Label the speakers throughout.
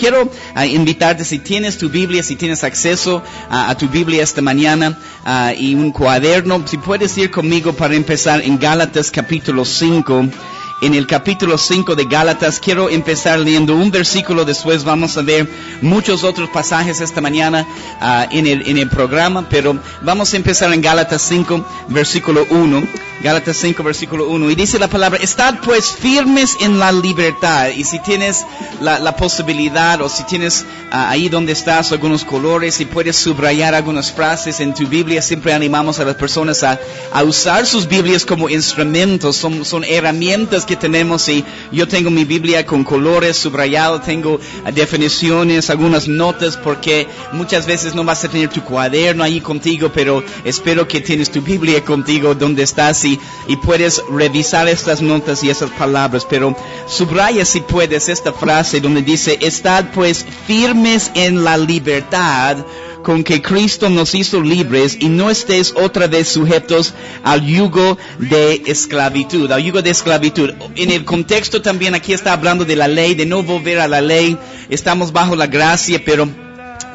Speaker 1: quiero invitarte, si tienes tu Biblia, si tienes acceso a tu Biblia esta mañana y un cuaderno, si puedes ir conmigo para empezar en Gálatas capítulo 5. En el capítulo 5 de Gálatas, quiero empezar leyendo un versículo, después vamos a ver muchos otros pasajes esta mañana en el programa, pero vamos a empezar en Gálatas 5, versículo 1. Gálatas 5, versículo 1, y dice la palabra: estad pues firmes en la libertad. Y si tienes la posibilidad, o si tienes ahí donde estás algunos colores y puedes subrayar algunas frases en tu Biblia, siempre animamos a las personas a usar sus Biblias como instrumentos, son herramientas que tenemos. Y yo tengo mi Biblia con colores subrayados, tengo definiciones, algunas notas, porque muchas veces no vas a tener tu cuaderno ahí contigo, pero espero que tienes tu Biblia contigo donde estás y puedes revisar estas notas y esas palabras. Pero subraya, si puedes, esta frase donde dice: estad pues firmes en la libertad con que Cristo nos hizo libres, y no estéis otra vez sujetos al yugo de esclavitud. Al yugo de esclavitud. En el contexto también aquí está hablando de la ley, de no volver a la ley. Estamos bajo la gracia, pero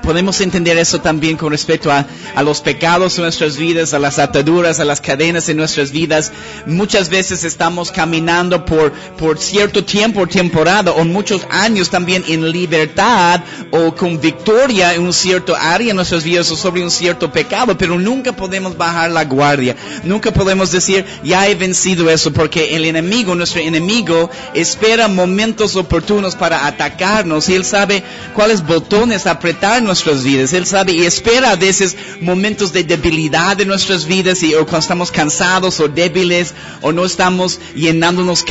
Speaker 1: podemos entender eso también con respecto a los pecados en nuestras vidas, a las ataduras, a las cadenas en nuestras vidas. Muchas veces estamos caminando por cierto tiempo, temporada, o muchos años también en libertad o con victoria en un cierto área en nuestras vidas o sobre un cierto pecado, pero nunca podemos bajar la guardia. Nunca podemos decir: ya he vencido eso, porque el enemigo, nuestro enemigo, espera momentos oportunos para atacarnos, y él sabe cuáles botones apretar en nuestras vidas. Él sabe y espera a veces momentos de debilidad en nuestras vidas, o cuando estamos cansados o débiles, o no estamos llenándonos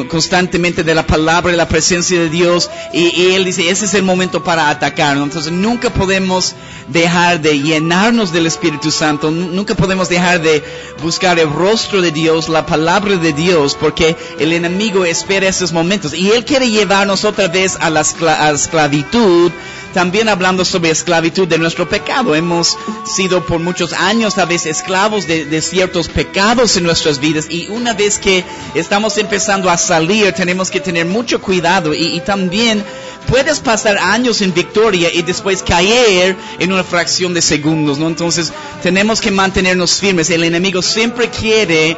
Speaker 1: constantemente de la palabra y la presencia de Dios, y él dice: ese es el momento para atacarnos. Entonces nunca podemos dejar de llenarnos del Espíritu Santo, nunca podemos dejar de buscar el rostro de Dios, la palabra de Dios, porque el enemigo espera esos momentos y él quiere llevarnos otra vez a la esclavitud. También hablando sobre esclavitud de nuestro pecado. Hemos sido por muchos años tal vez esclavos de ciertos pecados en nuestras vidas, y una vez que estamos empezando a salir, tenemos que tener mucho cuidado, y también puedes pasar años en victoria y después caer en una fracción de segundos, ¿no? Entonces tenemos que mantenernos firmes. El enemigo siempre quiere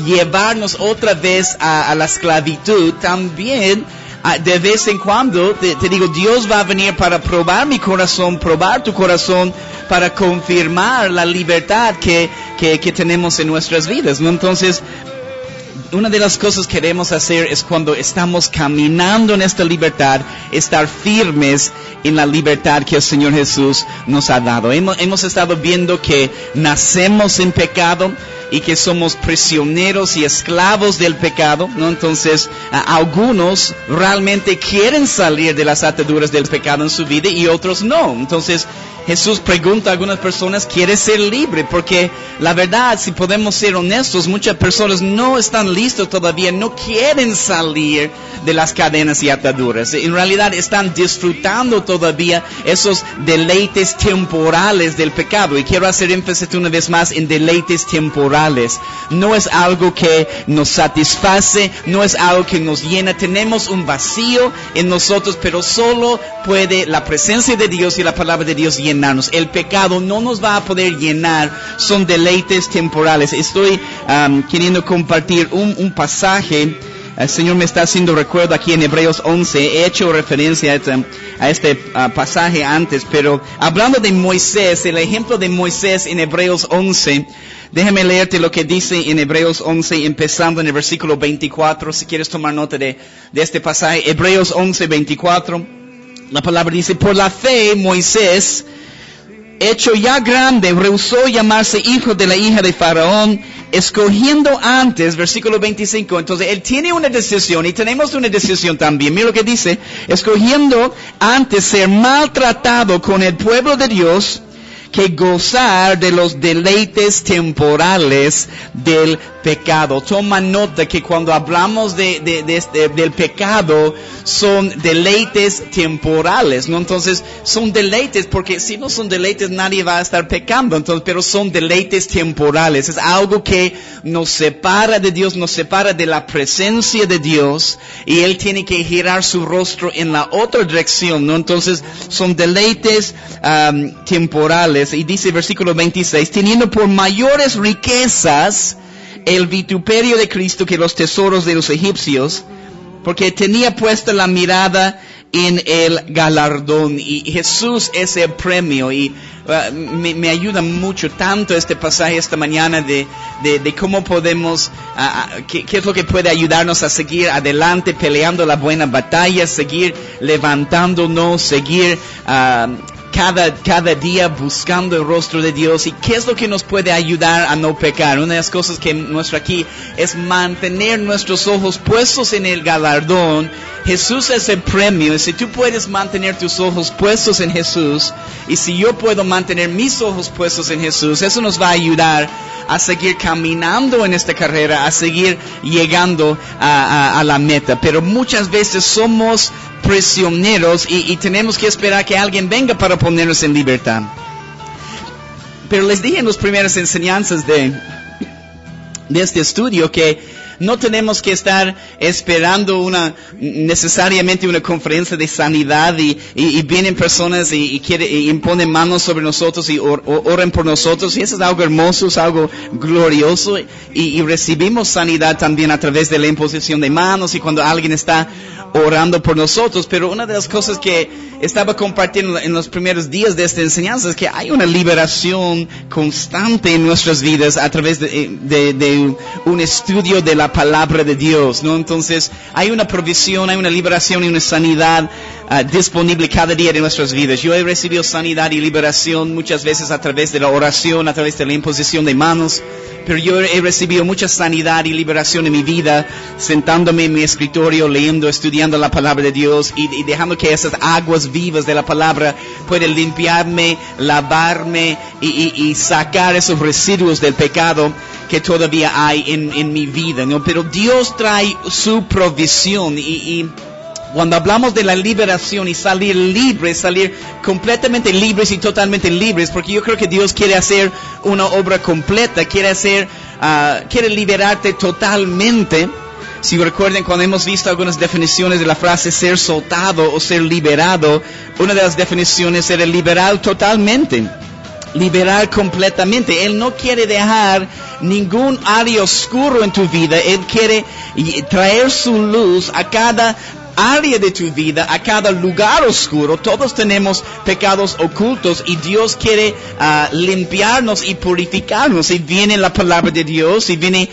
Speaker 1: llevarnos otra vez a la esclavitud. También de vez en cuando, te digo, Dios va a venir para probar mi corazón, probar tu corazón, para confirmar la libertad que tenemos en nuestras vidas, ¿no? Entonces, una de las cosas que queremos hacer es, cuando estamos caminando en esta libertad, estar firmes en la libertad que el Señor Jesús nos ha dado. Hemos estado viendo que nacemos en pecado y que somos prisioneros y esclavos del pecado, ¿no? Entonces, algunos realmente quieren salir de las ataduras del pecado en su vida y otros no. Entonces, Jesús pregunta a algunas personas: ¿quieres ser libre? Porque la verdad, si podemos ser honestos, muchas personas no están listos todavía, no quieren salir de las cadenas y ataduras. En realidad están disfrutando todavía esos deleites temporales del pecado. Y quiero hacer énfasis una vez más en deleites temporales. No es algo que nos satisface, no es algo que nos llena. Tenemos un vacío en nosotros, pero solo puede la presencia de Dios y la palabra de Dios llenarnos. El pecado no nos va a poder llenar, son deleites temporales. Estoy queriendo compartir un pasaje. El Señor me está haciendo recuerdo aquí en Hebreos 11. He hecho referencia a este pasaje antes, pero hablando de Moisés, el ejemplo de Moisés en Hebreos 11, déjame leerte lo que dice en Hebreos 11, empezando en el versículo 24, si quieres tomar nota de este pasaje. Hebreos 11, 24, la palabra dice: por la fe Moisés, hecho ya grande, rehusó llamarse hijo de la hija de Faraón, escogiendo antes, versículo 25, entonces él tiene una decisión y tenemos una decisión también. Mira lo que dice: escogiendo antes ser maltratado con el pueblo de Dios que gozar de los deleites temporales del pecado. Toma nota que cuando hablamos del pecado, son deleites temporales, ¿no? Entonces, son deleites, porque si no son deleites, nadie va a estar pecando, entonces, pero son deleites temporales. Es algo que nos separa de Dios, nos separa de la presencia de Dios, y Él tiene que girar su rostro en la otra dirección, ¿no? Entonces, son deleites temporales. Y dice versículo 26, teniendo por mayores riquezas el vituperio de Cristo que los tesoros de los egipcios, porque tenía puesta la mirada en el galardón. Y Jesús es el premio. Y me ayuda mucho tanto este pasaje esta mañana de cómo podemos, qué es lo que puede ayudarnos a seguir adelante, peleando la buena batalla, seguir levantándonos, seguir cada día buscando el rostro de Dios. ¿Y qué es lo que nos puede ayudar a no pecar? Una de las cosas que muestra aquí es mantener nuestros ojos puestos en el galardón. Jesús es el premio, y si tú puedes mantener tus ojos puestos en Jesús, y si yo puedo mantener mis ojos puestos en Jesús, eso nos va a ayudar a seguir caminando en esta carrera, a seguir llegando a la meta. Pero muchas veces somos prisioneros y tenemos que esperar que alguien venga para ponernos en libertad. Pero les dije en las primeras enseñanzas de este estudio que no tenemos que estar esperando necesariamente una conferencia de sanidad y vienen personas y imponen manos sobre nosotros y oran por nosotros, y eso es algo hermoso, es algo glorioso, y recibimos sanidad también a través de la imposición de manos y cuando alguien está orando por nosotros. Pero una de las cosas que estaba compartiendo en los primeros días de esta enseñanza es que hay una liberación constante en nuestras vidas a través de un estudio de la palabra de Dios, ¿no? Entonces hay una provisión, hay una liberación y una sanidad disponible cada día de nuestras vidas. Yo he recibido sanidad y liberación muchas veces a través de la oración, a través de la imposición de manos. Pero yo he recibido mucha sanidad y liberación en mi vida, sentándome en mi escritorio, leyendo, estudiando la palabra de Dios y dejando que esas aguas vivas de la palabra puedan limpiarme, lavarme y sacar esos residuos del pecado que todavía hay en mi vida, ¿no? Pero Dios trae su provisión y cuando hablamos de la liberación y salir libres, salir completamente libres y totalmente libres, porque yo creo que Dios quiere hacer una obra completa, quiere liberarte totalmente. Si recuerden, cuando hemos visto algunas definiciones de la frase ser soltado o ser liberado, una de las definiciones era liberar totalmente, liberar completamente. Él no quiere dejar ningún área oscuro en tu vida. Él quiere traer su luz a cada área de tu vida, a cada lugar oscuro. Todos tenemos pecados ocultos y Dios quiere limpiarnos y purificarnos. Y viene la palabra de Dios y viene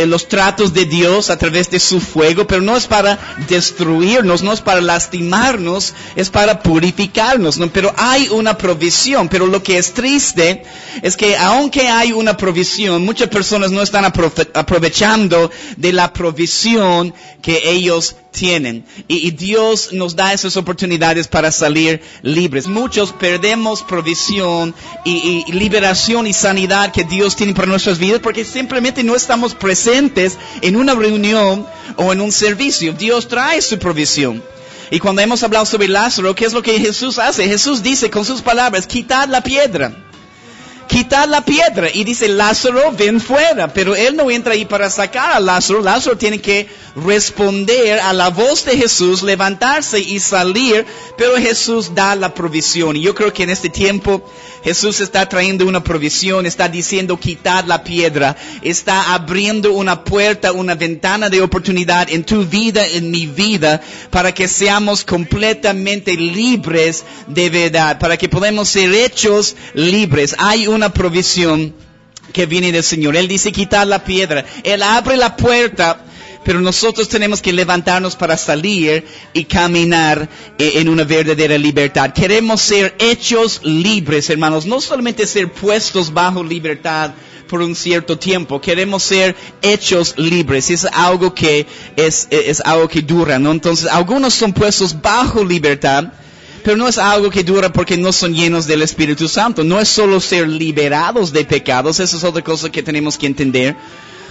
Speaker 1: los tratos de Dios a través de su fuego, pero no es para destruirnos, no es para lastimarnos, es para purificarnos, ¿no? Pero hay una provisión. Pero lo que es triste es que aunque hay una provisión, muchas personas no están aprovechando de la provisión que ellos tienen. Y Dios nos da esas oportunidades para salir libres. Muchos perdemos provisión y liberación y sanidad que Dios tiene para nuestras vidas porque simplemente no estamos presentes en una reunión o en un servicio. Dios trae su provisión. Y cuando hemos hablado sobre Lázaro, ¿qué es lo que Jesús hace? Jesús dice con sus palabras, quitad la piedra. Quitad la piedra. Y dice, Lázaro, ven fuera. Pero él no entra ahí para sacar a Lázaro. Lázaro tiene que responder a la voz de Jesús, levantarse y salir. Pero Jesús da la provisión. Y yo creo que en este tiempo Jesús está trayendo una provisión. Está diciendo, quitad la piedra. Está abriendo una puerta, una ventana de oportunidad en tu vida, en mi vida, para que seamos completamente libres de verdad. Para que podamos ser hechos libres. Hay una provisión que viene del Señor. Él dice quitar la piedra. Él abre la puerta, pero nosotros tenemos que levantarnos para salir y caminar en una verdadera libertad. Queremos ser hechos libres, hermanos. No solamente ser puestos bajo libertad por un cierto tiempo. Queremos ser hechos libres. Es algo que es algo que dura, ¿no? Entonces, algunos son puestos bajo libertad, pero no es algo que dura porque no son llenos del Espíritu Santo. No es solo ser liberados de pecados, eso es otra cosa que tenemos que entender.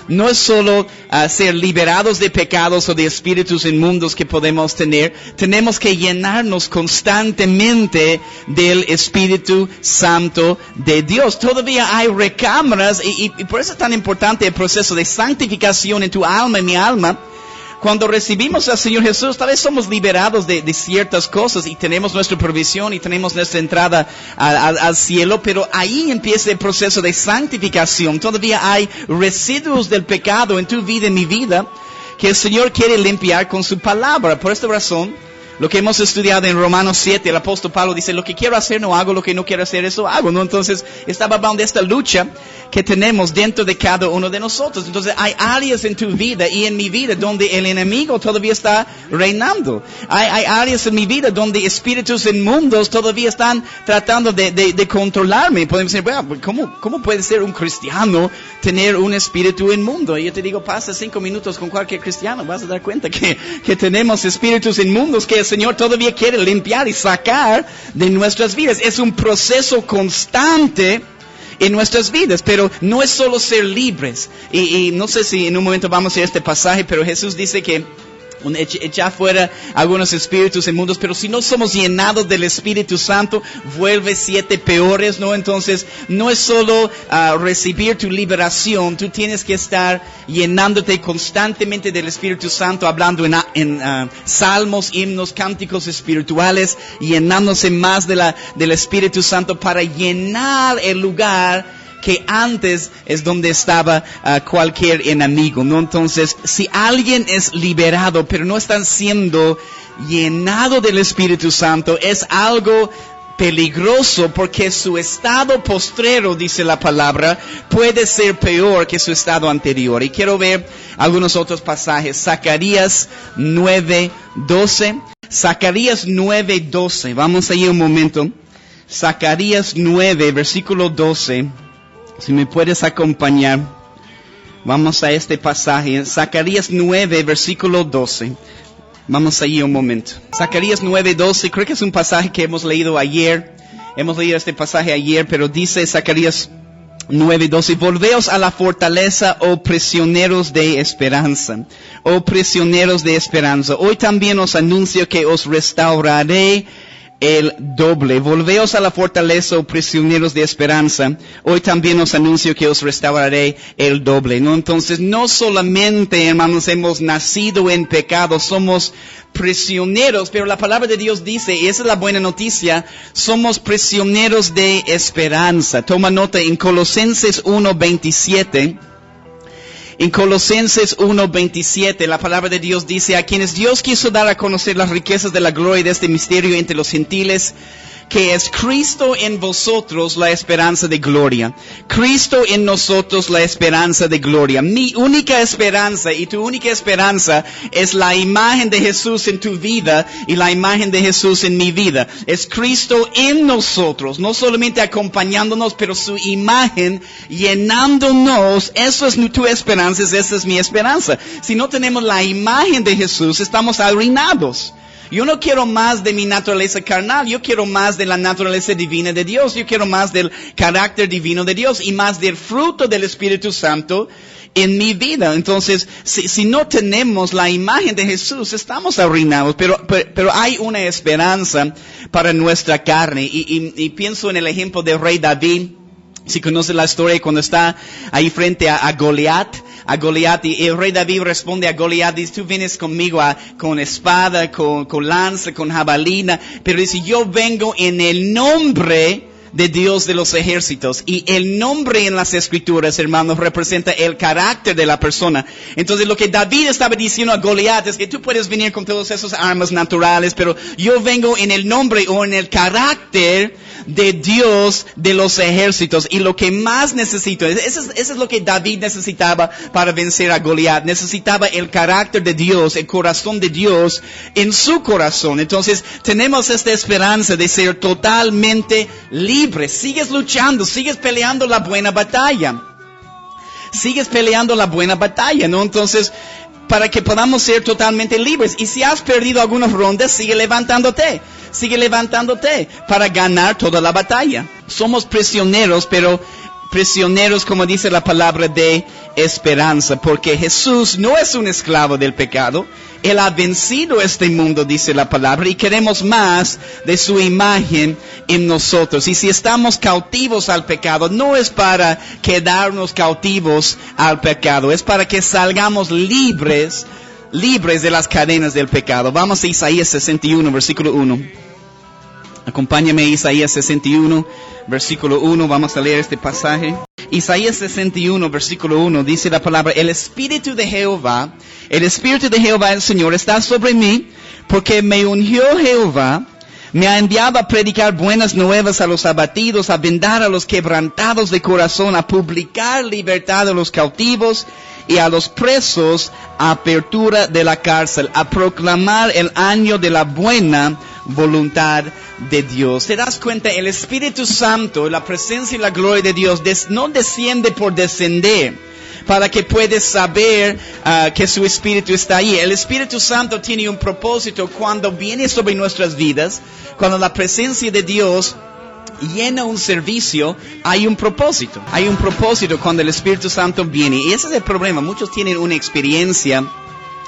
Speaker 1: No es solo ser liberados de pecados o de espíritus inmundos que podemos tener. Tenemos que llenarnos constantemente del Espíritu Santo de Dios. Todavía hay recámaras y por eso es tan importante el proceso de santificación en tu alma, en mi alma. Cuando recibimos al Señor Jesús, tal vez somos liberados de ciertas cosas y tenemos nuestra provisión y tenemos nuestra entrada al cielo, pero ahí empieza el proceso de santificación. Todavía hay residuos del pecado en tu vida, en mi vida, que el Señor quiere limpiar con su palabra. Por esta razón, lo que hemos estudiado en Romanos 7, el apóstol Pablo dice, lo que quiero hacer no hago, lo que no quiero hacer eso hago, ¿no? Entonces, estaba hablando de esta lucha que tenemos dentro de cada uno de nosotros. Entonces, hay áreas en tu vida y en mi vida donde el enemigo todavía está reinando. Hay áreas en mi vida donde espíritus inmundos todavía están tratando de controlarme. Podemos decir, bueno, ¿cómo puede ser un cristiano tener un espíritu inmundo? Y yo te digo, pasa 5 minutos con cualquier cristiano, vas a dar cuenta que tenemos espíritus inmundos que el Señor todavía quiere limpiar y sacar de nuestras vidas. Es un proceso constante en nuestras vidas, pero no es solo ser libres. Y no sé si en un momento vamos a ir a este pasaje, pero Jesús dice que echar fuera algunos espíritus inmundos, pero si no somos llenados del Espíritu Santo, vuelve 7 peores, ¿no? Entonces, no es solo recibir tu liberación, tú tienes que estar llenándote constantemente del Espíritu Santo, hablando en salmos, himnos, cánticos espirituales, llenándose más del Espíritu Santo para llenar el lugar que antes es donde estaba cualquier enemigo, ¿no? Entonces, si alguien es liberado, pero no están siendo llenado del Espíritu Santo, es algo peligroso porque su estado postrero, dice la palabra, puede ser peor que su estado anterior. Y quiero ver algunos otros pasajes. Zacarías 9:12. Zacarías 9:12. Vamos allí un momento. Zacarías 9, versículo 12. Si me puedes acompañar, vamos a este pasaje, Zacarías 9, versículo 12. Vamos allí un momento. Zacarías 9:12, creo que es un pasaje que hemos leído ayer. Hemos leído este pasaje ayer, pero dice Zacarías 9:12, volveos a la fortaleza, oh prisioneros de esperanza. Oh prisioneros de esperanza. Hoy también os anuncio que os restauraré el doble. Volveos a la fortaleza, oh prisioneros de esperanza. Hoy también os anuncio que os restauraré el doble, ¿no? Entonces, no solamente, hermanos, hemos nacido en pecado, somos prisioneros, pero la palabra de Dios dice, y esa es la buena noticia, somos prisioneros de esperanza. Toma nota en Colosenses 1:27. En Colosenses 1:27, la palabra de Dios dice, a quienes Dios quiso dar a conocer las riquezas de la gloria de este misterio entre los gentiles, que es Cristo en vosotros la esperanza de gloria. Cristo en nosotros la esperanza de gloria. Mi única esperanza y tu única esperanza es la imagen de Jesús en tu vida y la imagen de Jesús en mi vida. Es Cristo en nosotros, no solamente acompañándonos, pero su imagen llenándonos. Eso es tu esperanza, esa es mi esperanza. Si no tenemos la imagen de Jesús, estamos arruinados. Yo no quiero más de mi naturaleza carnal, yo quiero más de la naturaleza divina de Dios, yo quiero más del carácter divino de Dios y más del fruto del Espíritu Santo en mi vida. Entonces, si no tenemos la imagen de Jesús, estamos arruinados, pero hay una esperanza para nuestra carne y pienso en el ejemplo del rey David. Si conoce la historia cuando está ahí frente a Goliat, y el rey David responde a Goliat, dice, tú vienes conmigo con espada, con lanza, con jabalina, pero dice, yo vengo en el nombre de Dios de los ejércitos. Y el nombre en las escrituras, hermanos, representa el carácter de la persona. Entonces lo que David estaba diciendo a Goliat es que tú puedes venir con todas esas armas naturales, pero yo vengo en el nombre o en el carácter de Dios de los ejércitos. Y lo que más necesito, eso es lo que David necesitaba para vencer a Goliat. Necesitaba el carácter de Dios, el corazón de Dios en su corazón. Entonces tenemos esta esperanza de ser totalmente libres. Sigues luchando, sigues peleando la buena batalla. Sigues peleando la buena batalla, ¿no? Entonces, para que podamos ser totalmente libres. Y si has perdido algunas rondas, sigue levantándote para ganar toda la batalla. Somos prisioneros, pero prisioneros, como dice la palabra, de esperanza, porque Jesús no es un esclavo del pecado. Él ha vencido este mundo, dice la palabra, y queremos más de su imagen en nosotros. Y si estamos cautivos al pecado, no es para quedarnos cautivos al pecado, es para que salgamos libres de las cadenas del pecado. Vamos a Isaías 61, versículo 1. Acompáñame a Isaías 61, versículo 1. Vamos a leer este pasaje. Isaías 61, versículo 1, dice la palabra: el Espíritu de Jehová el Señor está sobre mí, porque me ungió Jehová, me ha enviado a predicar buenas nuevas a los abatidos, a vendar a los quebrantados de corazón, a publicar libertad a los cautivos y a los presos apertura de la cárcel, a proclamar el año de la buena voluntad de Dios. ¿Te das cuenta? El Espíritu Santo, la presencia y la gloria de Dios no desciende por descender, para que puedas saber que su Espíritu está ahí. El Espíritu Santo tiene un propósito cuando viene sobre nuestras vidas. Cuando la presencia de Dios llena un servicio, hay un propósito. Hay un propósito cuando el Espíritu Santo viene. Y ese es el problema. Muchos tienen una experiencia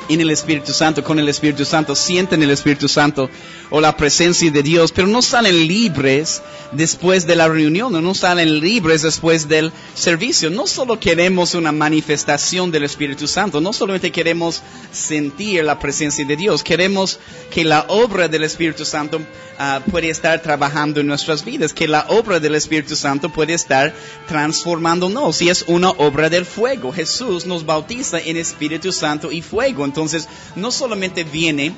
Speaker 1: en el Espíritu Santo, con el Espíritu Santo, sienten el Espíritu Santo o la presencia de Dios, pero no salen libres después de la reunión, no salen libres después del servicio. No solo queremos una manifestación del Espíritu Santo, no solamente queremos sentir la presencia de Dios, queremos que la obra del Espíritu Santo puede estar trabajando en nuestras vidas, que la obra del Espíritu Santo puede estar transformándonos. Y es una obra del fuego. Jesús nos bautiza en Espíritu Santo y fuego. Entonces, no solamente viene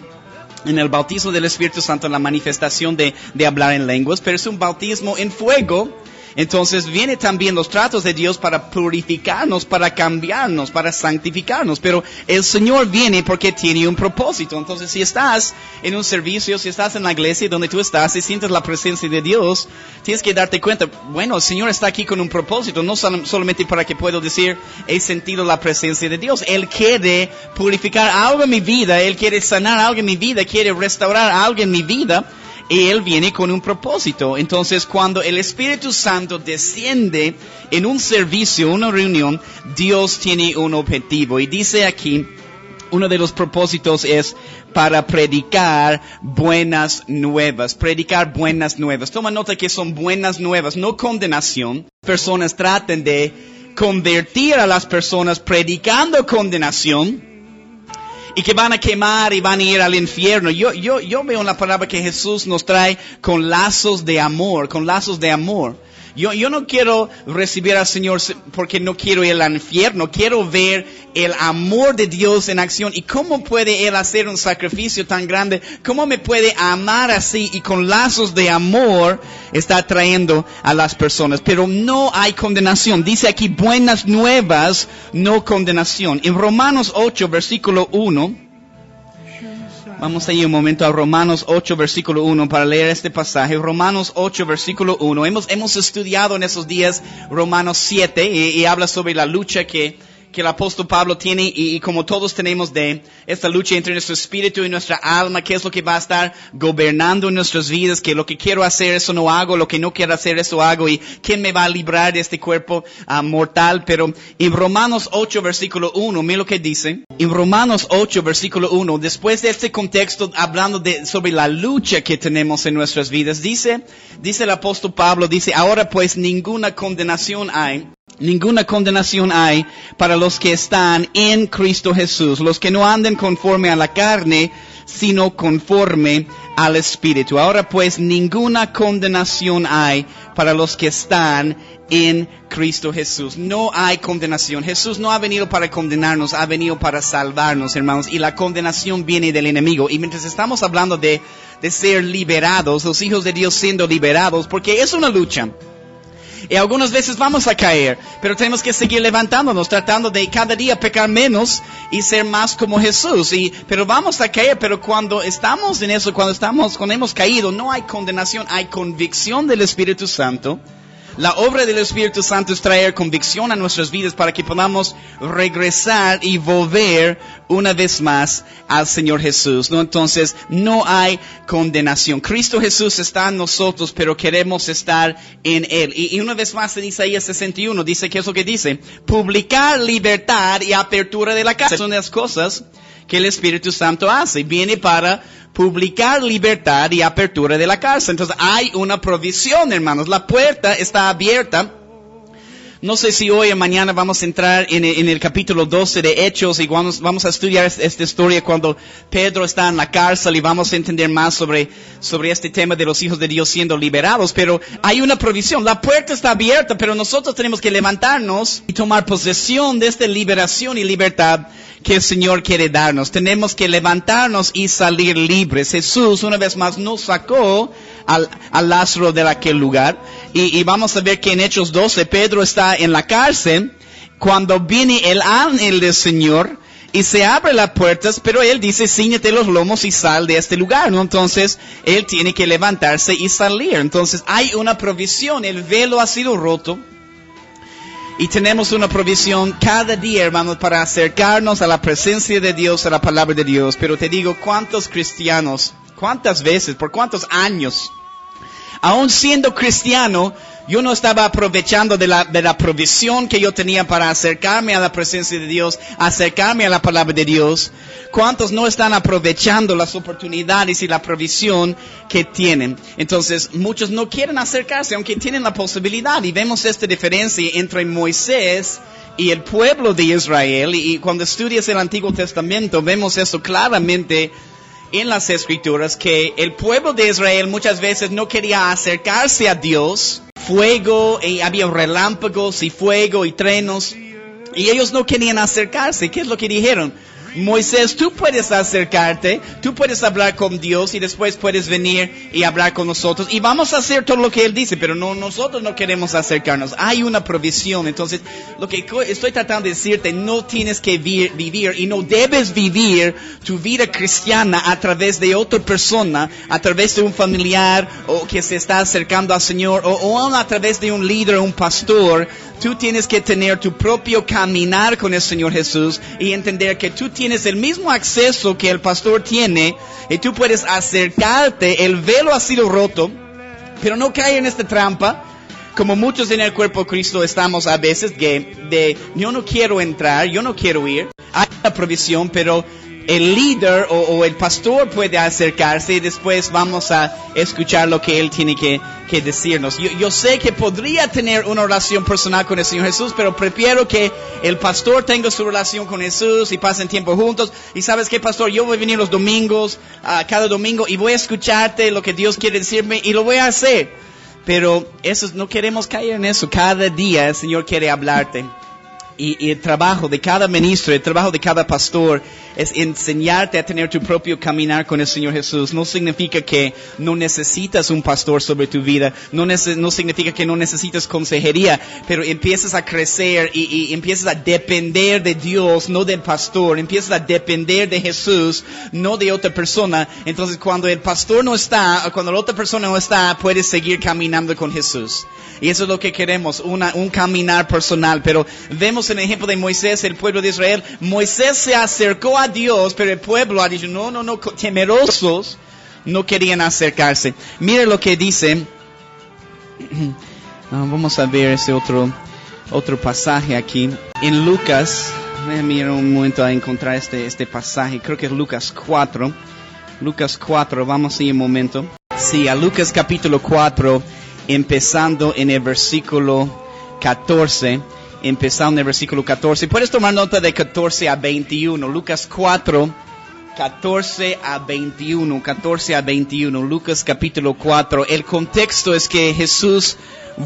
Speaker 1: en el bautismo del Espíritu Santo la manifestación de hablar en lenguas, pero es un bautismo en fuego. Entonces viene también los tratos de Dios para purificarnos, para cambiarnos, para santificarnos. Pero el Señor viene porque tiene un propósito. Entonces si estás en un servicio, si estás en la iglesia donde tú estás y sientes la presencia de Dios, tienes que darte cuenta, bueno, el Señor está aquí con un propósito, no solamente para que puedo decir, he sentido la presencia de Dios. Él quiere purificar algo en mi vida, Él quiere sanar algo en mi vida, quiere restaurar algo en mi vida. Y Él viene con un propósito. Entonces, cuando el Espíritu Santo desciende en un servicio, una reunión, Dios tiene un objetivo. Y dice aquí, uno de los propósitos es para predicar buenas nuevas. Predicar buenas nuevas. Toma nota que son buenas nuevas, no condenación. Personas tratan de convertir a las personas predicando condenación, y que van a quemar y van a ir al infierno. Yo veo en la palabra que Jesús nos trae con lazos de amor, Yo no quiero recibir al Señor porque no quiero ir al infierno. Quiero ver el amor de Dios en acción. ¿Y cómo puede Él hacer un sacrificio tan grande? ¿Cómo me puede amar así? Y con lazos de amor está trayendo a las personas. Pero no hay condenación. Dice aquí buenas nuevas, no condenación. En Romanos 8, versículo 1. Vamos a ir un momento a Romanos 8, versículo 1 para leer este pasaje. Romanos 8, versículo 1. Hemos estudiado en esos días Romanos 7 y habla sobre la lucha que el apóstol Pablo tiene y como todos tenemos de esta lucha entre nuestro espíritu y nuestra alma, qué es lo que va a estar gobernando en nuestras vidas, que lo que quiero hacer eso no hago, lo que no quiero hacer eso hago, y quién me va a librar de este cuerpo mortal. Pero en Romanos 8 versículo 1, mira lo que dice. En Romanos 8 versículo 1, después de este contexto hablando sobre la lucha que tenemos en nuestras vidas, dice el apóstol Pablo, dice, ahora pues ninguna condenación hay para los que están en Cristo Jesús, los que no andan conforme a la carne, sino conforme al Espíritu. Ahora pues ninguna condenación hay para los que están en Cristo Jesús. No hay condenación. Jesús no ha venido para condenarnos, ha venido para salvarnos, hermanos. Y la condenación viene del enemigo. Y mientras estamos hablando de ser liberados, los hijos de Dios siendo liberados, porque es una lucha. Y algunas veces vamos a caer, pero tenemos que seguir levantándonos, tratando de cada día pecar menos y ser más como Jesús. Pero vamos a caer, pero cuando estamos en eso, cuando hemos caído, no hay condenación, hay convicción del Espíritu Santo. La obra del Espíritu Santo es traer convicción a nuestras vidas para que podamos regresar y volver una vez más al Señor Jesús, ¿no? Entonces, no hay condenación. Cristo Jesús está en nosotros, pero queremos estar en Él. Y una vez más en Isaías 61 dice, ¿qué es lo que dice? Publicar libertad y apertura de la cárcel. Son las cosas que el Espíritu Santo hace. Viene para publicar libertad y apertura de la cárcel. Entonces hay una provisión, hermanos. La puerta está abierta. No sé si hoy o mañana vamos a entrar en el capítulo 12 de Hechos y vamos a estudiar esta historia cuando Pedro está en la cárcel y vamos a entender más sobre este tema de los hijos de Dios siendo liberados. Pero hay una provisión. La puerta está abierta, pero nosotros tenemos que levantarnos y tomar posesión de esta liberación y libertad que el Señor quiere darnos. Tenemos que levantarnos y salir libres. Jesús una vez más nos sacó al Lázaro de aquel lugar. Y vamos a ver que en Hechos 12 Pedro está en la cárcel cuando viene el ángel del Señor y se abre las puertas, pero él dice, cíñete los lomos y sal de este lugar, ¿no? Entonces él tiene que levantarse y salir. Entonces hay una provisión. El velo ha sido roto. Y tenemos una provisión cada día, hermanos, para acercarnos a la presencia de Dios, a la palabra de Dios. Pero te digo, ¿cuántos cristianos, cuántas veces, por cuántos años, aún siendo cristiano, yo no estaba aprovechando de la provisión que yo tenía para acercarme a la presencia de Dios, acercarme a la palabra de Dios? ¿Cuántos no están aprovechando las oportunidades y la provisión que tienen? Entonces, muchos no quieren acercarse, aunque tienen la posibilidad. Y vemos esta diferencia entre Moisés y el pueblo de Israel. Y cuando estudias el Antiguo Testamento, vemos eso claramente en las Escrituras, que el pueblo de Israel muchas veces no quería acercarse a Dios. Fuego, y había relámpagos y fuego y truenos, y ellos no querían acercarse. ¿Qué es lo que dijeron? Moisés, tú puedes acercarte, tú puedes hablar con Dios y después puedes venir y hablar con nosotros y vamos a hacer todo lo que Él dice, pero no, nosotros no queremos acercarnos. Hay una provisión. Entonces, lo que estoy tratando de decirte, no tienes que vivir y no debes vivir tu vida cristiana a través de otra persona, a través de un familiar o que se está acercando al Señor o a través de un líder o un pastor. Tú tienes que tener tu propio caminar con el Señor Jesús y entender que tú tienes el mismo acceso que el pastor tiene y tú puedes acercarte. El velo ha sido roto, pero no cae en esta trampa, como muchos en el cuerpo de Cristo estamos a veces, de yo no quiero entrar, yo no quiero ir. Hay una provisión, pero el líder o el pastor puede acercarse y después vamos a escuchar lo que él tiene que decirnos. Yo sé que podría tener una relación personal con el Señor Jesús, pero prefiero que el pastor tenga su relación con Jesús y pasen tiempo juntos. Y ¿sabes qué, pastor? Yo voy a venir los domingos, cada domingo, y voy a escucharte lo que Dios quiere decirme y lo voy a hacer. Pero no queremos caer en eso. Cada día el Señor quiere hablarte. Y el trabajo de cada ministro, el trabajo de cada pastor es enseñarte a tener tu propio caminar con el Señor Jesús. No significa que no necesitas un pastor sobre tu vida, no significa que no necesitas consejería, pero empiezas a crecer y empiezas a depender de Dios, no del pastor. Empiezas a depender de Jesús, no de otra persona. Entonces cuando el pastor no está, cuando la otra persona no está, puedes seguir caminando con Jesús. Y eso es lo que queremos, un caminar personal. Pero vemos en el ejemplo de Moisés, el pueblo de Israel. Moisés se acercó a Dios, pero el pueblo ha dicho, no, temerosos, no querían acercarse. Mira lo que dice. Vamos a ver ese otro pasaje aquí. En Lucas, voy a mirar un momento a encontrar este pasaje. Creo que es Lucas 4. Lucas 4, vamos a ir un momento. Sí, a Lucas capítulo 4. Empezando en el versículo 14. Puedes tomar nota de 14 a 21. Lucas 4, 14 a 21. Lucas capítulo 4. El contexto es que Jesús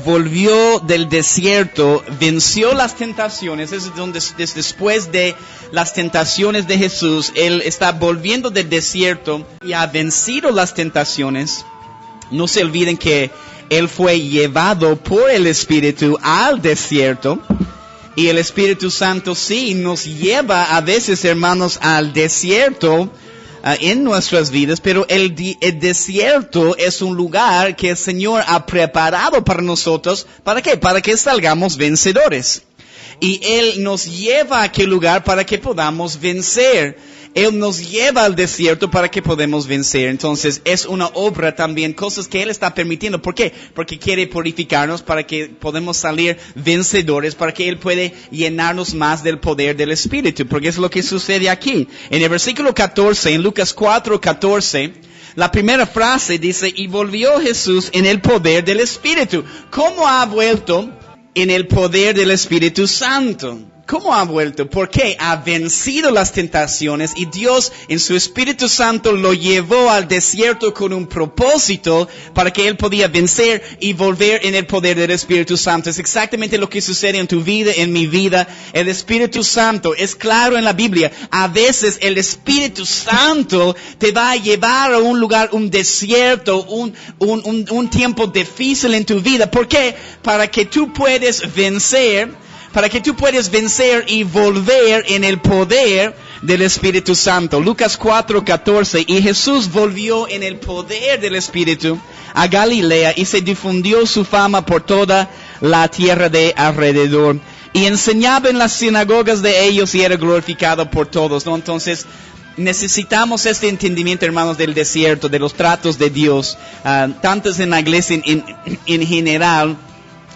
Speaker 1: volvió del desierto, venció las tentaciones. Es después de las tentaciones de Jesús. Él está volviendo del desierto y ha vencido las tentaciones. No se olviden que Él fue llevado por el Espíritu al desierto. Y el Espíritu Santo sí nos lleva a veces, hermanos, al desierto en nuestras vidas, pero el desierto es un lugar que el Señor ha preparado para nosotros. ¿Para qué? Para que salgamos vencedores. Y Él nos lleva a aquel lugar para que podamos vencer. Él nos lleva al desierto para que podamos vencer. Entonces, es una obra también, cosas que Él está permitiendo. ¿Por qué? Porque quiere purificarnos para que podamos salir vencedores, para que Él puede llenarnos más del poder del Espíritu. Porque es lo que sucede aquí. En el versículo 14, en Lucas 4:14, la primera frase dice, y volvió Jesús en el poder del Espíritu. ¿Cómo ha vuelto en el poder del Espíritu Santo? ¿Cómo ha vuelto? Porque ha vencido las tentaciones y Dios en su Espíritu Santo lo llevó al desierto con un propósito para que Él podía vencer y volver en el poder del Espíritu Santo. Es exactamente lo que sucede en tu vida, en mi vida. El Espíritu Santo es claro en la Biblia. A veces el Espíritu Santo te va a llevar a un lugar, un desierto, un tiempo difícil en tu vida. ¿Por qué? Para que tú puedas vencer y volver en el poder del Espíritu Santo. Lucas 4:14, y Jesús volvió en el poder del Espíritu a Galilea y se difundió su fama por toda la tierra de alrededor. Y enseñaba en las sinagogas de ellos y era glorificado por todos, ¿no? Entonces, necesitamos este entendimiento, hermanos, del desierto, de los tratos de Dios. Tantos en la iglesia en general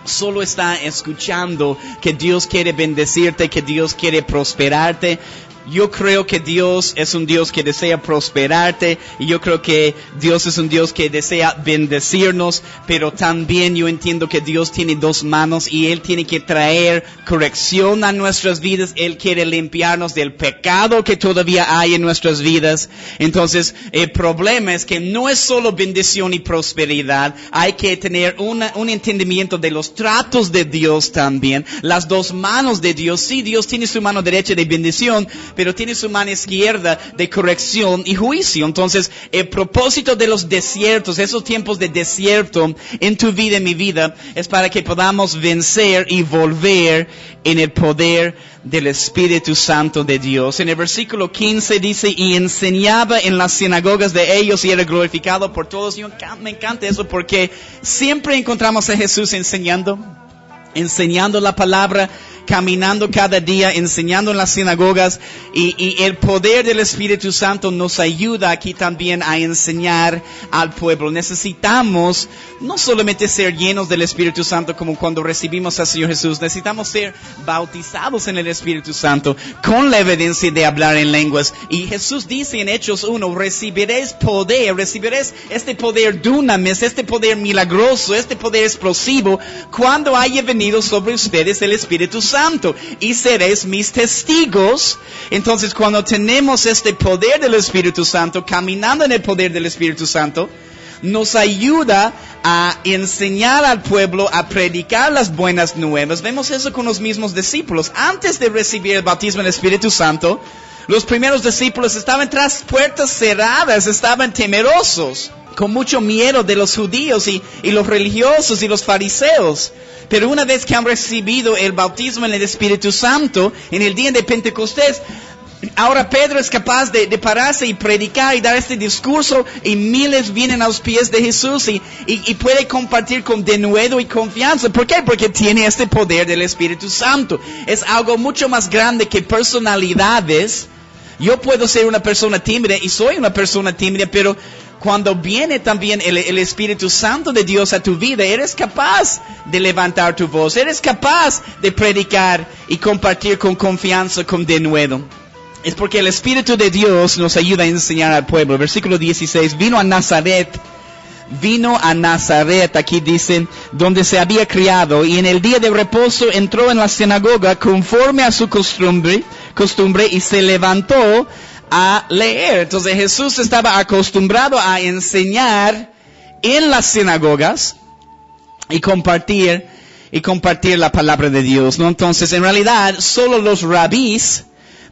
Speaker 1: solo está escuchando que Dios quiere bendecirte, que Dios quiere prosperarte. Yo creo que Dios es un Dios que desea prosperarte y yo creo que Dios es un Dios que desea bendecirnos, pero también yo entiendo que Dios tiene dos manos y Él tiene que traer corrección a nuestras vidas. Él quiere limpiarnos del pecado que todavía hay en nuestras vidas. Entonces, el problema es que no es solo bendición y prosperidad. Hay que tener un entendimiento de los tratos de Dios también. Las dos manos de Dios. Sí, Dios tiene su mano derecha de bendición, pero tiene su mano izquierda de corrección y juicio. Entonces, el propósito de los desiertos, esos tiempos de desierto en tu vida, en mi vida, es para que podamos vencer y volver en el poder del Espíritu Santo de Dios. En el versículo 15 dice, y enseñaba en las sinagogas de ellos y era glorificado por todos. Me encanta eso porque siempre encontramos a Jesús enseñando la palabra, caminando cada día, enseñando en las sinagogas, y el poder del Espíritu Santo nos ayuda aquí también a enseñar al pueblo. Necesitamos no solamente ser llenos del Espíritu Santo como cuando recibimos al Señor Jesús, necesitamos ser bautizados en el Espíritu Santo con la evidencia de hablar en lenguas. Y Jesús dice en Hechos 1, recibiréis este poder dunamis, este poder milagroso, este poder explosivo, cuando haya venido sobre ustedes el Espíritu Santo, y seréis mis testigos. Entonces, cuando tenemos este poder del Espíritu Santo, caminando en el poder del Espíritu Santo, nos ayuda a enseñar al pueblo, a predicar las buenas nuevas. Vemos eso con los mismos discípulos. Antes de recibir el bautismo del Espíritu Santo, los primeros discípulos estaban tras puertas cerradas, estaban temerosos, con mucho miedo de los judíos y los religiosos y los fariseos. Pero una vez que han recibido el bautismo en el Espíritu Santo, en el día de Pentecostés, ahora Pedro es capaz de pararse y predicar y dar este discurso, y miles vienen a los pies de Jesús y puede compartir con denuedo y confianza. ¿Por qué? Porque tiene este poder del Espíritu Santo. Es algo mucho más grande que personalidades. Yo puedo ser una persona tímida y soy una persona tímida, pero cuando viene también el Espíritu Santo de Dios a tu vida, eres capaz de levantar tu voz, eres capaz de predicar y compartir con confianza, con denuedo. Es porque el Espíritu de Dios nos ayuda a enseñar al pueblo. Versículo 16, vino a Nazaret, aquí dicen, donde se había criado, y en el día de reposo entró en la sinagoga conforme a su costumbre y se levantó a leer. Entonces Jesús estaba acostumbrado a enseñar en las sinagogas y compartir la palabra de Dios, ¿no? Entonces, en realidad, solo los rabís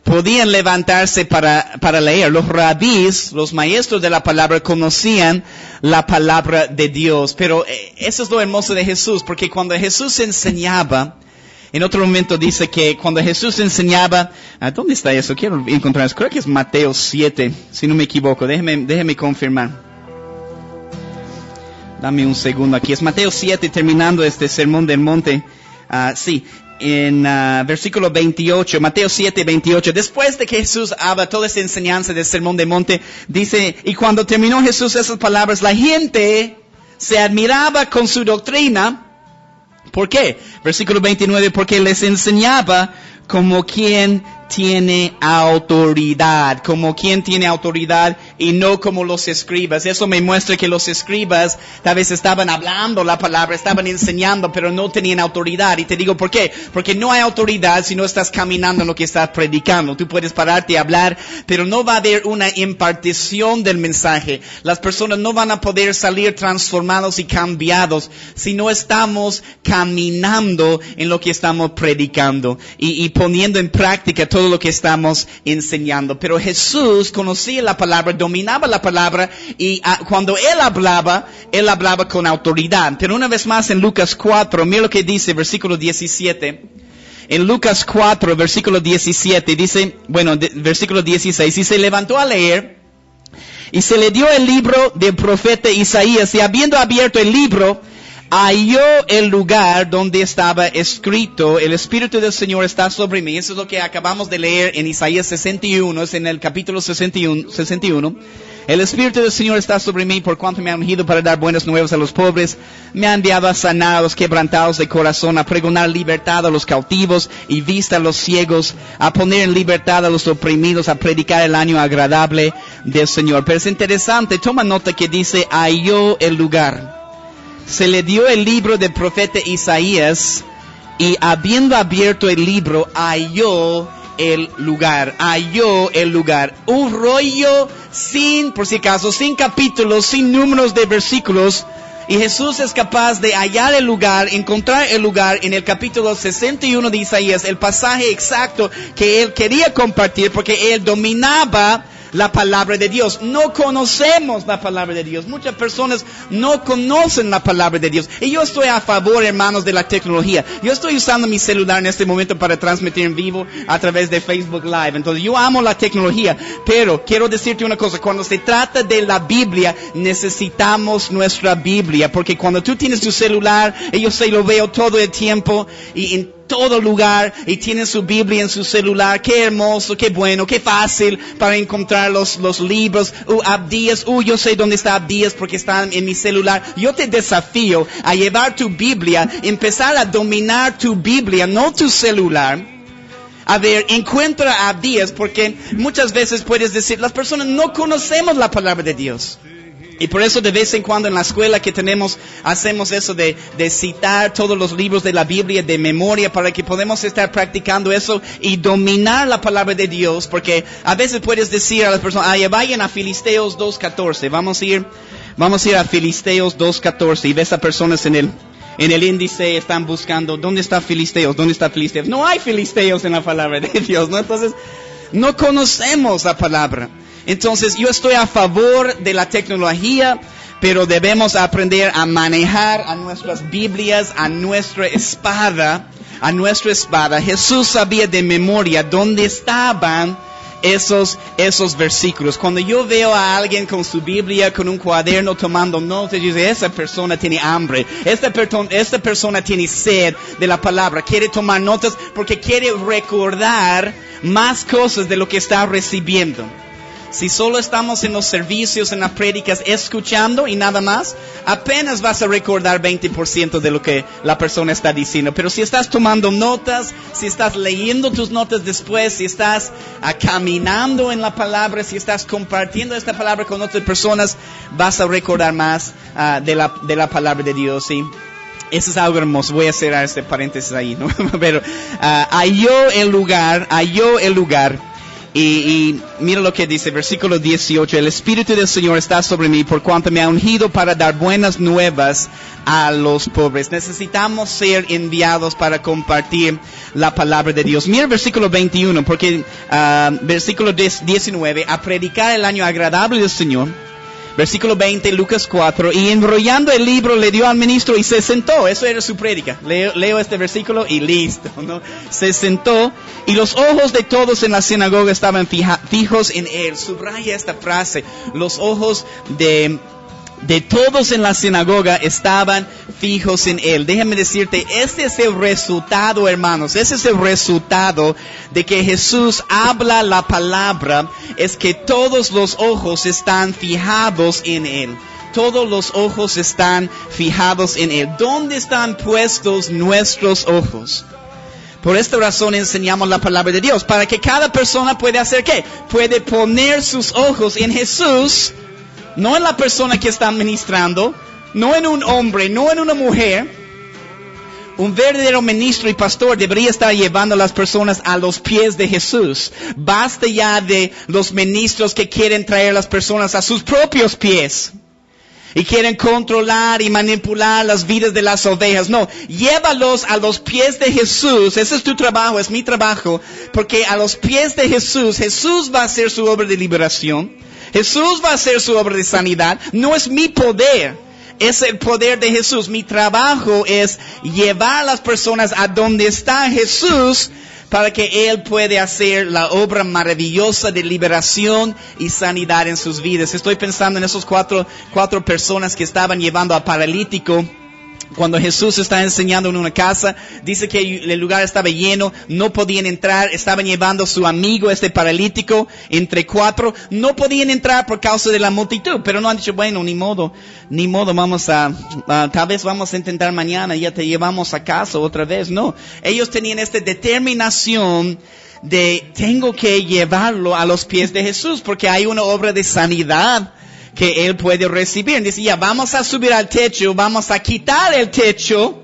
Speaker 1: podían levantarse para leer. Los rabís, los maestros de la palabra, conocían la palabra de Dios. Pero eso es lo hermoso de Jesús, porque cuando Jesús enseñaba En otro momento dice que cuando Jesús enseñaba, ¿dónde está eso? Quiero encontrar eso. Creo que es Mateo 7, si no me equivoco. Déjeme confirmar. Dame un segundo aquí. Es Mateo 7, terminando este sermón del monte. Sí, en versículo 28, Mateo 7, 28. Después de que Jesús habla toda esta enseñanza del sermón del monte, dice, y cuando terminó Jesús esas palabras, la gente se admiraba con su doctrina. ¿Por qué? Versículo 29, porque les enseñaba como quien tiene autoridad, y no como los escribas. Eso me muestra que los escribas tal vez estaban hablando la palabra, estaban enseñando, pero no tenían autoridad. Y te digo ¿por qué? Porque no hay autoridad si no estás caminando en lo que estás predicando. Tú puedes pararte y hablar, pero no va a haber una impartición del mensaje. Las personas no van a poder salir transformados y cambiados si no estamos caminando en lo que estamos predicando y poniendo en práctica todo lo que estamos enseñando. Pero Jesús conocía la palabra, dominaba la palabra, y cuando Él hablaba con autoridad. Pero una vez más en Lucas 4, mira lo que dice, versículo 17. En Lucas 4, versículo 17, dice, versículo 16, y se levantó a leer, y se le dio el libro del profeta Isaías, y habiendo abierto el libro, halló el lugar donde estaba escrito, el Espíritu del Señor está sobre mí. Eso es lo que acabamos de leer en Isaías 61, es en el capítulo 61. El Espíritu del Señor está sobre mí por cuanto me ha ungido para dar buenas nuevas a los pobres. Me ha enviado a sanar a los quebrantados de corazón, a pregonar libertad a los cautivos y vista a los ciegos, a poner en libertad a los oprimidos, a predicar el año agradable del Señor. Pero es interesante, toma nota que dice, halló el lugar. Se le dio el libro del profeta Isaías, y habiendo abierto el libro, halló el lugar. Un rollo sin capítulos, sin números de versículos. Y Jesús es capaz de hallar el lugar, encontrar el lugar en el capítulo 61 de Isaías, el pasaje exacto que Él quería compartir, porque Él dominaba la palabra de Dios. No conocemos la palabra de Dios. Muchas personas no conocen la palabra de Dios. Y yo estoy a favor, hermanos, de la tecnología. Yo estoy usando mi celular en este momento para transmitir en vivo a través de Facebook Live. Entonces yo amo la tecnología. Pero quiero decirte una cosa. Cuando se trata de la Biblia, necesitamos nuestra Biblia. Porque cuando tú tienes tu celular, yo lo veo todo el tiempo y en todo lugar, y tienen su Biblia en su celular. Qué hermoso, qué bueno, qué fácil para encontrar los libros. Abdías, yo sé dónde está Abdías porque están en mi celular. Yo te desafío a llevar tu Biblia, empezar a dominar tu Biblia, no tu celular. A ver, encuentra Abdías, porque muchas veces puedes decir, las personas no conocemos la palabra de Dios. Y por eso de vez en cuando en la escuela que tenemos, hacemos eso de citar todos los libros de la Biblia de memoria, para que podamos estar practicando eso y dominar la palabra de Dios. Porque a veces puedes decir a las personas, vayan a Filisteos 2.14, vamos a ir a Filisteos 2.14, y ves a personas en el índice están buscando, ¿dónde está Filisteos? No hay Filisteos en la palabra de Dios, ¿no? Entonces, no conocemos la palabra. Entonces, yo estoy a favor de la tecnología, pero debemos aprender a manejar a nuestras Biblias, a nuestra espada. Jesús sabía de memoria dónde estaban esos versículos. Cuando yo veo a alguien con su Biblia, con un cuaderno tomando notas, yo digo, esa persona tiene hambre, esta persona tiene sed de la palabra, quiere tomar notas porque quiere recordar más cosas de lo que está recibiendo. Si solo estamos en los servicios, en las prédicas, escuchando y nada más, apenas vas a recordar 20% de lo que la persona está diciendo. Pero si estás tomando notas, si estás leyendo tus notas después, si estás caminando en la palabra, si estás compartiendo esta palabra con otras personas, vas a recordar más de la palabra de Dios, ¿sí? Eso es algo hermoso. Voy a cerrar este paréntesis ahí, ¿no? Pero halló el lugar. Y mira lo que dice, versículo 18, el Espíritu del Señor está sobre mí por cuanto me ha ungido para dar buenas nuevas a los pobres. Necesitamos ser enviados para compartir la palabra de Dios. Mira el versículo 21, porque versículo 19, a predicar el año agradable del Señor. Versículo 20, Lucas 4, y enrollando el libro le dio al ministro y se sentó. Eso era su prédica. Leo este versículo y listo, ¿no? Se sentó y los ojos de todos en la sinagoga estaban fijos en él. Subraya esta frase. Los ojos de todos en la sinagoga estaban fijos en él. Déjame decirte, este es el resultado, hermanos. Ese es el resultado de que Jesús habla la palabra. Es que todos los ojos están fijados en él. Todos los ojos están fijados en él. ¿Dónde están puestos nuestros ojos? Por esta razón enseñamos la palabra de Dios. Para que cada persona pueda hacer ¿qué? Puede poner sus ojos en Jesús. No en la persona que está ministrando, no en un hombre, no en una mujer. Un verdadero ministro y pastor debería estar llevando a las personas a los pies de Jesús. Basta ya de los ministros que quieren traer a las personas a sus propios pies. Y quieren controlar y manipular las vidas de las ovejas. No, llévalos a los pies de Jesús. Ese es tu trabajo, es mi trabajo. Porque a los pies de Jesús, Jesús va a hacer su obra de liberación. Jesús va a hacer su obra de sanidad. No es mi poder, es el poder de Jesús. Mi trabajo es llevar a las personas a donde está Jesús para que Él pueda hacer la obra maravillosa de liberación y sanidad en sus vidas. Estoy pensando en esos cuatro personas que estaban llevando al paralítico. Cuando Jesús está enseñando en una casa, dice que el lugar estaba lleno, no podían entrar, estaban llevando a su amigo, este paralítico, entre 4, no podían entrar por causa de la multitud, pero no han dicho, bueno, ni modo, tal vez vamos a intentar mañana, ya te llevamos a casa otra vez. No, ellos tenían esta determinación de, tengo que llevarlo a los pies de Jesús, porque hay una obra de sanidad que él puede recibir. Dice, ya, vamos a subir al techo, vamos a quitar el techo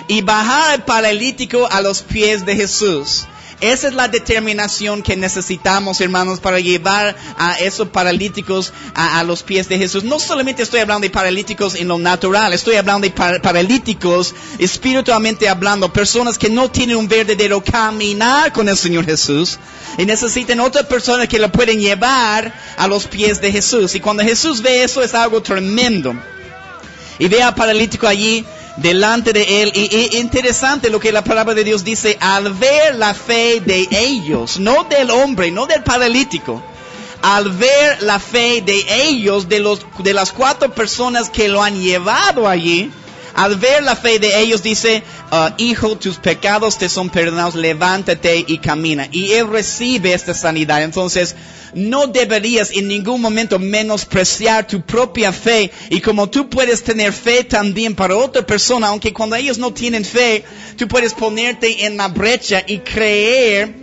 Speaker 1: y bajar al paralítico a los pies de Jesús. Esa es la determinación que necesitamos, hermanos, para llevar a esos paralíticos a los pies de Jesús. No solamente estoy hablando de paralíticos en lo natural, estoy hablando de paralíticos espiritualmente hablando, personas que no tienen un verdadero caminar con el Señor Jesús y necesitan otra persona que lo pueden llevar a los pies de Jesús. Y cuando Jesús ve eso, es algo tremendo. Y ve al paralítico allí delante de él, y interesante lo que la palabra de Dios dice, al ver la fe de ellos, no del hombre, no del paralítico, al ver la fe de ellos, de las 4 personas que lo han llevado allí, al ver la fe de ellos dice, hijo, tus pecados te son perdonados, levántate y camina. Y él recibe esta sanidad. Entonces, no deberías en ningún momento menospreciar tu propia fe. Y como tú puedes tener fe también para otra persona, aunque cuando ellos no tienen fe, tú puedes ponerte en la brecha y creer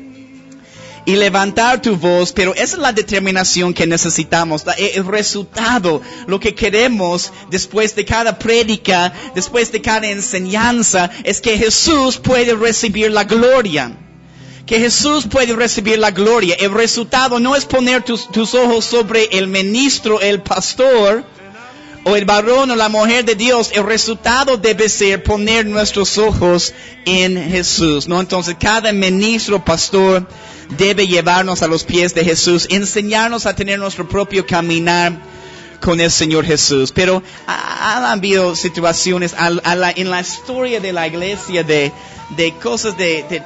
Speaker 1: y levantar tu voz, pero esa es la determinación que necesitamos, el resultado, lo que queremos después de cada prédica, después de cada enseñanza, es que Jesús puede recibir la gloria. Que Jesús puede recibir la gloria. El resultado no es poner tus ojos sobre el ministro, el pastor, o el varón o la mujer de Dios. El resultado debe ser poner nuestros ojos en Jesús, ¿no? Entonces, cada ministro, pastor, debe llevarnos a los pies de Jesús, enseñarnos a tener nuestro propio caminar con el Señor Jesús. Pero han habido situaciones en la historia de la iglesia de cosas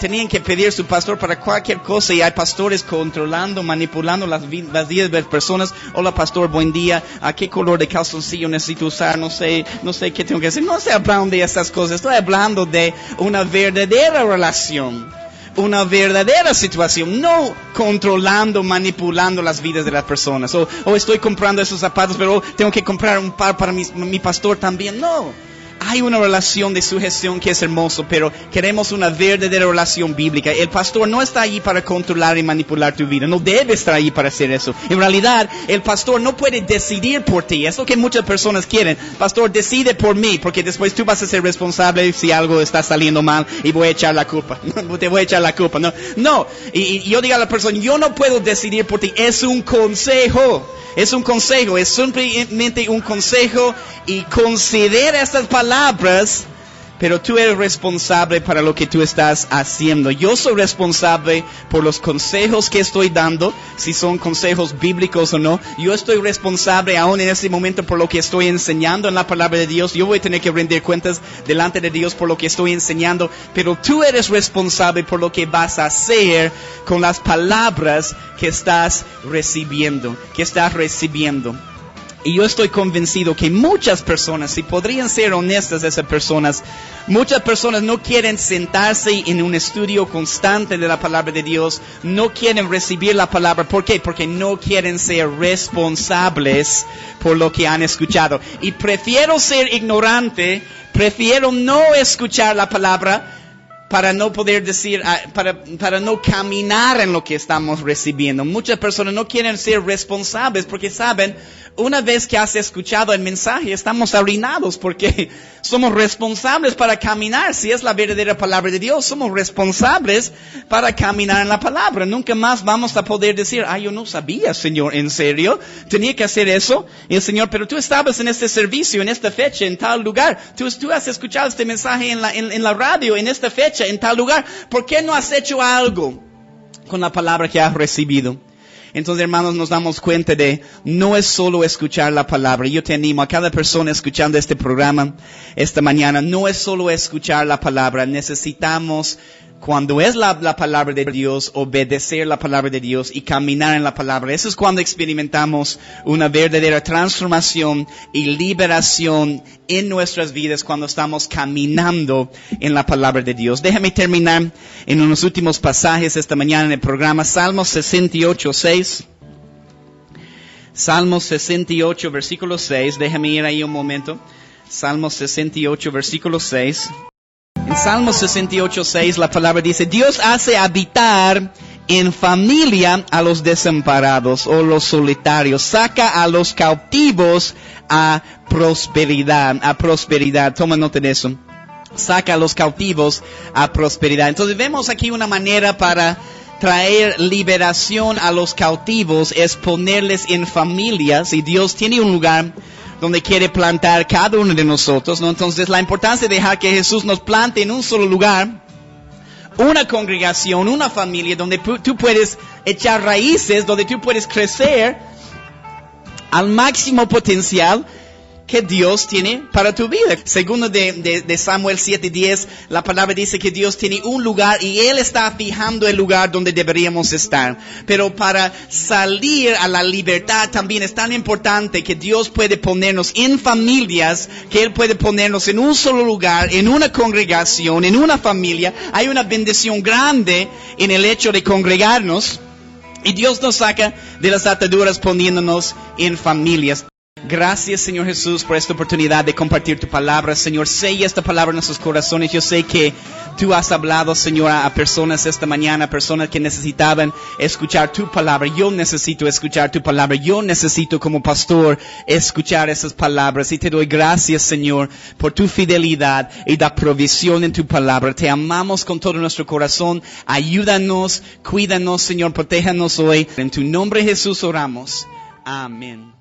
Speaker 1: tenían que pedir su pastor para cualquier cosa, y hay pastores controlando, manipulando las vidas de las personas. Hola pastor, buen día, ¿a qué color de calzoncillo necesito usar? No sé qué tengo que hacer. No estoy hablando de esas cosas, estoy hablando de una verdadera relación, una verdadera situación, no controlando, manipulando las vidas de las personas. O estoy comprando esos zapatos, pero tengo que comprar un par para mi pastor también. No. Hay una relación de sujeción que es hermoso, pero queremos una verdadera relación bíblica. El pastor no está allí para controlar y manipular tu vida. No debe estar allí para hacer eso. En realidad, el pastor no puede decidir por ti. Es lo que muchas personas quieren. Pastor, decide por mí, porque después tú vas a ser responsable si algo está saliendo mal y voy a echar la culpa. Te voy a echar la culpa. No. Y yo digo a la persona, yo no puedo decidir por ti. Es un consejo. Es un consejo, es simplemente un consejo, y considera estas palabras pero tú eres responsable para lo que tú estás haciendo. Yo soy responsable por los consejos que estoy dando, si son consejos bíblicos o no. Yo estoy responsable aún en este momento por lo que estoy enseñando en la palabra de Dios. Yo voy a tener que rendir cuentas delante de Dios por lo que estoy enseñando, pero tú eres responsable por lo que vas a hacer con las palabras que estás recibiendo, Y yo estoy convencido que muchas personas, si podrían ser honestas esas personas, muchas personas no quieren sentarse en un estudio constante de la palabra de Dios, no quieren recibir la palabra. ¿Por qué? Porque no quieren ser responsables por lo que han escuchado. Y prefiero ser ignorante, prefiero no escuchar la palabra, para no poder decir, para no caminar en lo que estamos recibiendo. Muchas personas no quieren ser responsables porque saben, una vez que has escuchado el mensaje, estamos arruinados porque somos responsables para caminar. Si es la verdadera palabra de Dios, somos responsables para caminar en la palabra. Nunca más vamos a poder decir, yo no sabía, Señor, en serio, tenía que hacer eso. Y el Señor, pero tú estabas en este servicio, en esta fecha, en tal lugar. Tú has escuchado este mensaje en la radio, en esta fecha, en tal lugar. ¿Por qué no has hecho algo con la palabra que has recibido? Entonces, hermanos, nos damos cuenta de no es solo escuchar la palabra. Yo te animo a cada persona escuchando este programa esta mañana. No es solo escuchar la palabra. Necesitamos, cuando es la palabra de Dios, obedecer la palabra de Dios y caminar en la palabra. Eso es cuando experimentamos una verdadera transformación y liberación en nuestras vidas, cuando estamos caminando en la palabra de Dios. Déjame terminar en unos últimos pasajes esta mañana en el programa. Salmos 68, 6. Salmos 68, versículo 6. Déjame ir ahí un momento. Salmos 68, versículo 6. En Salmos 68, 6 la palabra dice, Dios hace habitar en familia a los desamparados o los solitarios. Saca a los cautivos a prosperidad. Toma nota de eso. Saca a los cautivos a prosperidad. Entonces vemos aquí una manera para traer liberación a los cautivos, es ponerles en familias, y Dios tiene un lugar donde quiere plantar cada uno de nosotros, ¿no? Entonces la importancia de dejar que Jesús nos plante en un solo lugar, una congregación, una familia, donde tú puedes echar raíces, donde tú puedes crecer al máximo potencial que Dios tiene para tu vida. Segundo de Samuel 7:10, la palabra dice que Dios tiene un lugar y Él está fijando el lugar donde deberíamos estar. Pero para salir a la libertad también es tan importante que Dios puede ponernos en familias, que Él puede ponernos en un solo lugar, en una congregación, en una familia. Hay una bendición grande en el hecho de congregarnos, y Dios nos saca de las ataduras poniéndonos en familias. Gracias, Señor Jesús, por esta oportunidad de compartir tu palabra. Señor, sella esta palabra en nuestros corazones. Yo sé que tú has hablado, Señor, a personas esta mañana, personas que necesitaban escuchar tu palabra. Yo necesito escuchar tu palabra. Yo necesito, como pastor, escuchar esas palabras. Y te doy gracias, Señor, por tu fidelidad y la provisión en tu palabra. Te amamos con todo nuestro corazón. Ayúdanos, cuídanos, Señor, protéjanos hoy. En tu nombre, Jesús, oramos. Amén.